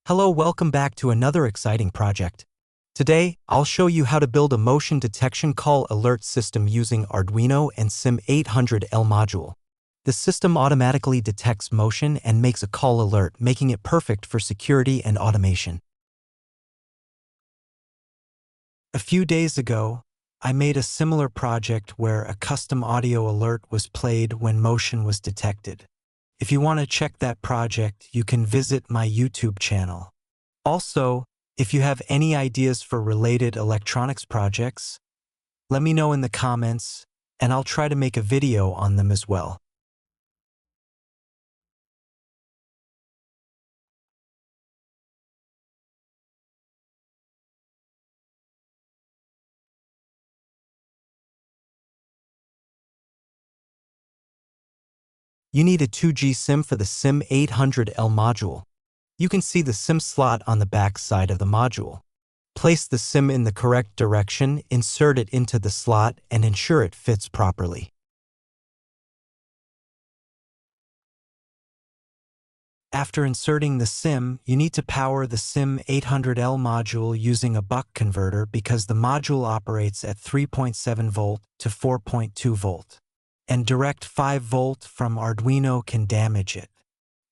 Hello, welcome back to another exciting project. Today, I'll show you how to build a motion detection call alert system using Arduino and SIM800 module. The system automatically detects motion and makes a call alert, making it perfect for security and automation. A few days ago, I made a similar project where a custom audio alert was played when motion was detected. If you want to check that project, you can visit my YouTube channel. Also, if you have any ideas for related electronics projects, let me know in the comments, and I'll try to make a video on them as well. You need a 2G SIM for the SIM800 module. You can see the SIM slot on the back side of the module. Place the SIM in the correct direction, insert it into the slot, and ensure it fits properly. After inserting the SIM, you need to power the SIM800 module using a buck converter because the module operates at 3.7 volt to 4.2 volt, and direct 5 volt from Arduino can damage it.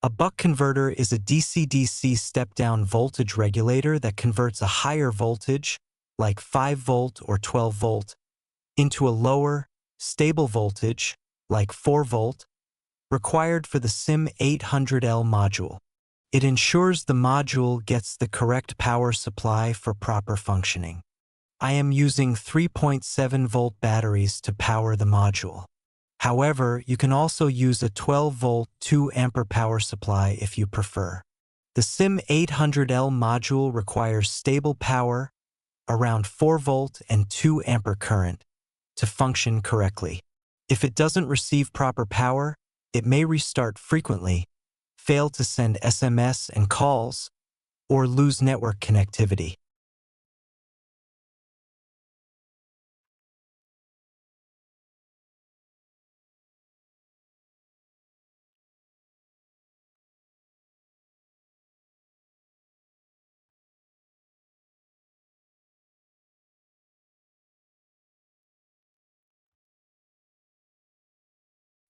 A buck converter is a DC-DC step-down voltage regulator that converts a higher voltage, like 5 volt or 12 volt, into a lower, stable voltage, like 4 volt, required for the SIM800 module. It ensures the module gets the correct power supply for proper functioning. I am using 3.7 volt batteries to power the module. However, you can also use a 12 volt 2 ampere power supply if you prefer. The SIM800 module requires stable power, around 4 volt and 2 ampere current, to function correctly. If it doesn't receive proper power, it may restart frequently, fail to send SMS and calls, or lose network connectivity.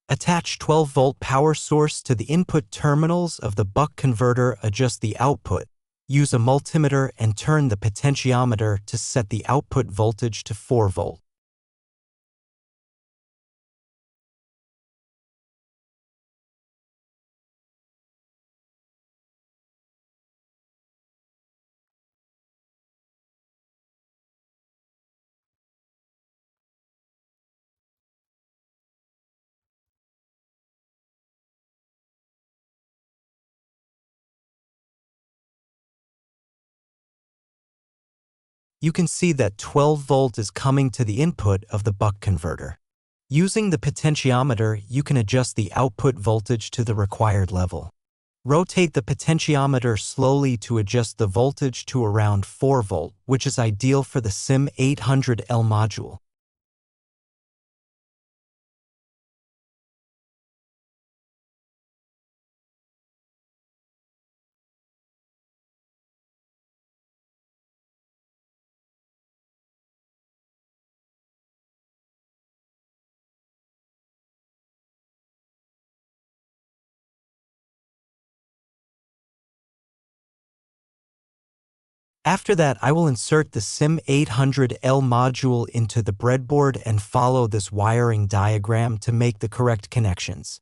Attach 12 volt power source to the input terminals of the buck converter. Adjust the output. Use a multimeter and turn the potentiometer to set the output voltage to 4 volt. You can see that 12 volt is coming to the input of the buck converter. Using the potentiometer, you can adjust the output voltage to the required level. Rotate the potentiometer slowly to adjust the voltage to around 4 volt, which is ideal for the SIM800 module. After that, I will insert the SIM800 module into the breadboard and follow this wiring diagram to make the correct connections.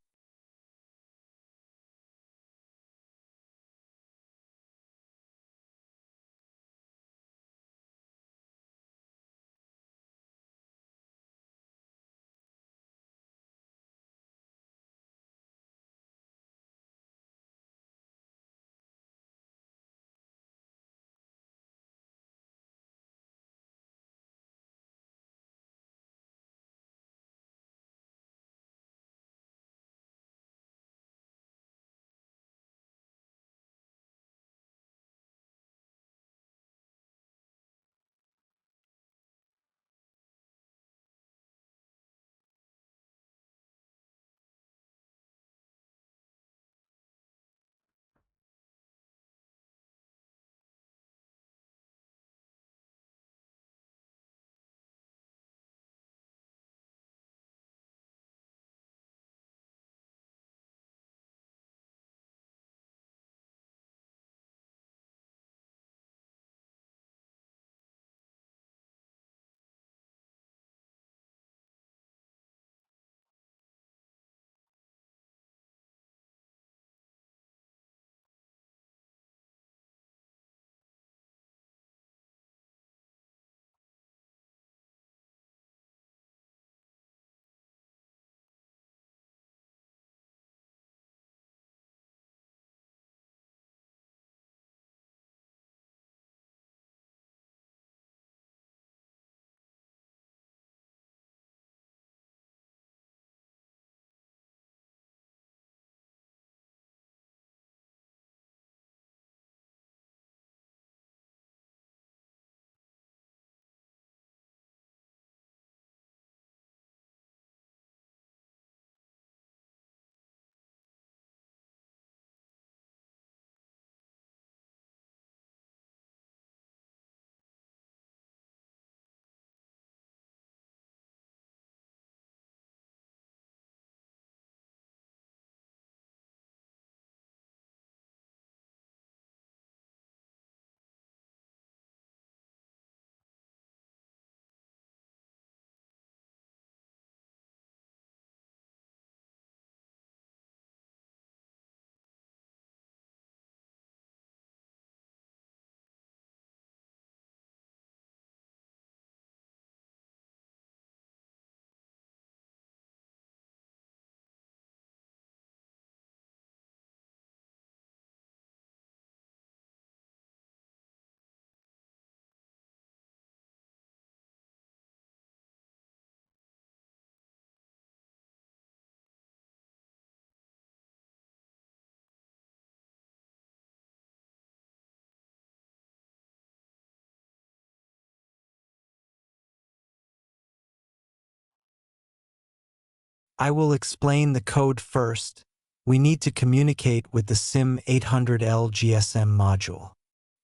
I will explain the code first. We need to communicate with the SIM800 GSM module.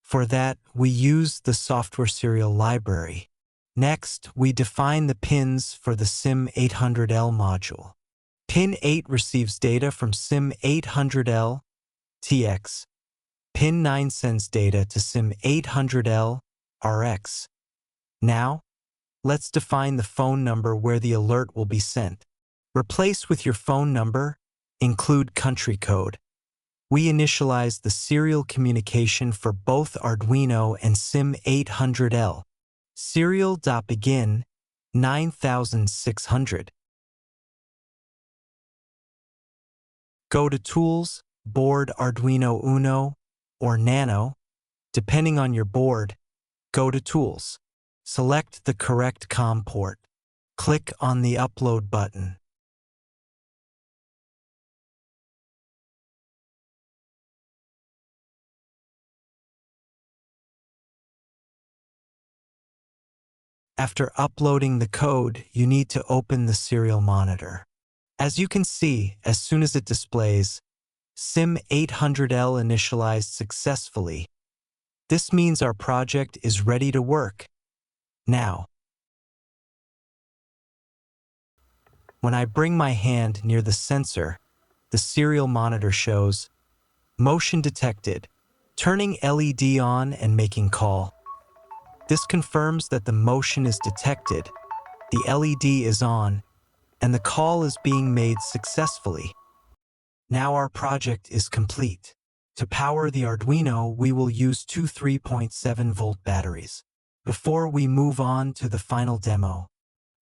For that, we use the software serial library. Next, we define the pins for the SIM800 module. Pin 8 receives data from SIM800 TX. Pin 9 sends data to SIM800 RX. Now, let's define the phone number where the alert will be sent. Replace with your phone number, include country code. We initialize the serial communication for both Arduino and SIM800. Serial.begin 9600. Go to Tools, Board Arduino Uno or Nano. Depending on your board, go to Tools. Select the correct COM port. Click on the Upload button. After uploading the code, you need to open the serial monitor. As you can see, as soon as it displays, SIM800 initialized successfully. This means our project is ready to work. Now, when I bring my hand near the sensor, the serial monitor shows motion detected, turning LED on and making call. This confirms that the motion is detected, the LED is on, and the call is being made successfully. Now our project is complete. To power the Arduino, we will use two 3.7-volt batteries. Before we move on to the final demo,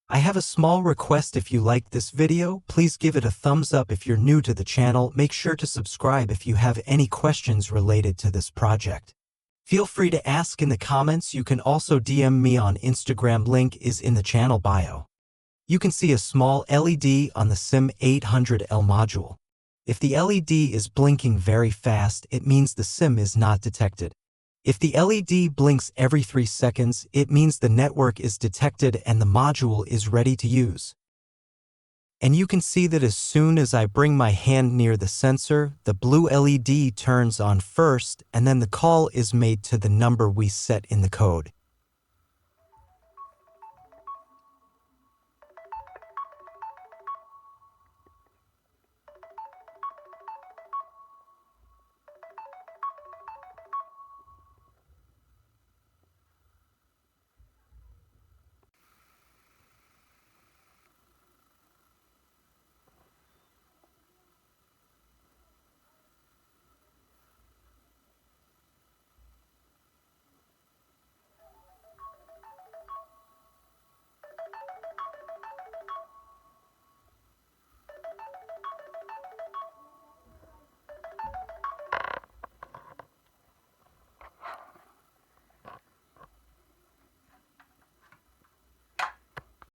I have a small request. If you liked this video, please give it a thumbs up. If you're new to the channel, make sure to subscribe. If you have any questions related to this project, feel free to ask in the comments. You can also DM me on Instagram. Link is in the channel bio. You can see a small LED on the SIM800 module. If the LED is blinking very fast, it means the SIM is not detected. If the LED blinks every 3 seconds, it means the network is detected and the module is ready to use. And you can see that as soon as I bring my hand near the sensor, the blue LED turns on first, and then the call is made to the number we set in the code.